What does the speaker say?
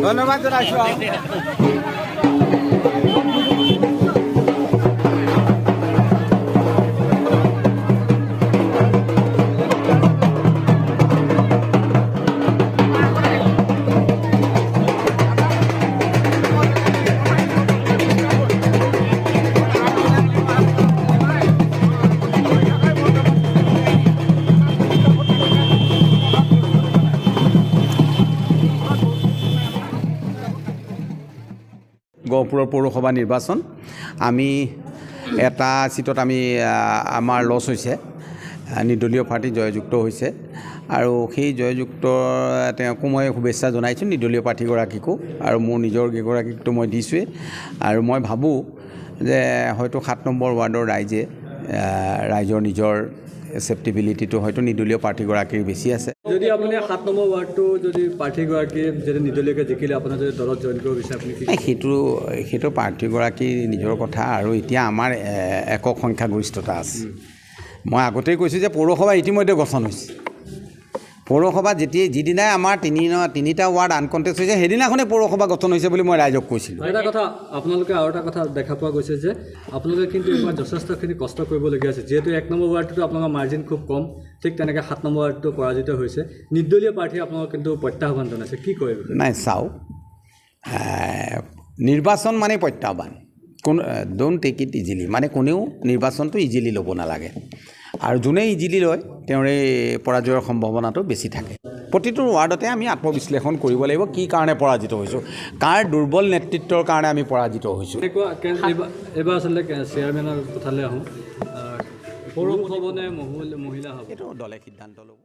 ধন্যবাদ জনাইছোঁ। গহপুৰৰ পৌৰসভা নিৰ্বাচন আমি এটা সিটত আমাৰ লছ হৈছে, নিৰ্দলীয় পাৰ্টি জয়যুক্ত হৈছে আৰু সেই জয়যুক্ত তেওঁকো মই শুভেচ্ছা জনাইছোঁ, নিৰ্দলীয় প্ৰাৰ্থীগৰাকীকো, আৰু মোৰ নিজৰ কেইগৰাকীকতো মই দিছোঁৱেই। আৰু মই ভাবোঁ যে হয়তো 7 নম্বৰ ৱাৰ্ডৰ ৰাইজৰ নিজৰ এক্সেপ্টেবিলিটিটো হয়তো নিৰ্দলীয় প্ৰাৰ্থীগৰাকীৰ বেছি আছে। যদি আপুনি 7 নম্বৰ ৱাৰ্ডটো যদি প্ৰাৰ্থীগৰাকী যদি নিৰ্দলীয়কৈ জিকিলে আপোনাৰ যদি দলত জইন কৰিব বিচাৰে আপুনি সেইটো প্ৰাৰ্থীগৰাকীৰ নিজৰ কথা। আৰু এতিয়া আমাৰ একক সংখ্যাগৰিষ্ঠতা আছে। মই আগতেই কৈছোঁ যে পৌৰসভা ইতিমধ্যে গঠন হৈছে। পৌৰসভা যিদিনাই আমাৰ তিনিটা ৱাৰ্ড আনকণ্টেষ্ট হৈছে সেইদিনাখনেই পৌৰসভা গঠন হৈছে বুলি মই ৰাইজক কৈছিলোঁ। এটা কথা আপোনালোকে আৰু এটা কথা দেখা পোৱা গৈছে যে আপোনালোকে কিন্তু এইবাৰ যথেষ্টখিনি কষ্ট কৰিবলগীয়া আছে, যিহেতু 1 নম্বৰ ৱাৰ্ডটোতো আপোনালোকৰ মাৰ্জিন খুব কম, ঠিক তেনেকৈ 7 নম্বৰ ৱাৰ্ডটো পৰাজিত হৈছে। নিৰ্দলীয় প্ৰাৰ্থী আপোনালোকক কিন্তু প্ৰত্যাহ্বান জনাইছে, কি কৰিব? নাই চাওক, নিৰ্বাচন মানে প্ৰত্যাহ্বান, ডোণ্ট টেক ইট ইজিলি, মানে কোনেও নিৰ্বাচনটো ইজিলি ল'ব নালাগে। আৰু যোনে ইজিলি লয় তেওঁৰে পৰাজয়ৰ সম্ভাৱনাটো বেছি থাকে। প্ৰতিটো ৱাৰ্ডতে আমি আত্মবিশ্লেষণ কৰিব লাগিব, কি কাৰণে পৰাজিত হৈছোঁ, কাৰ দুৰ্বল নেতৃত্বৰ কাৰণে আমি পৰাজিত হৈছোঁ। এইবাৰ আচলতে চেয়াৰমেনৰ কথালৈ আহোঁ, পুৰুষ হ'ব নে মহিলা হ'ব, এইটো দলে সিদ্ধান্ত ল'ব।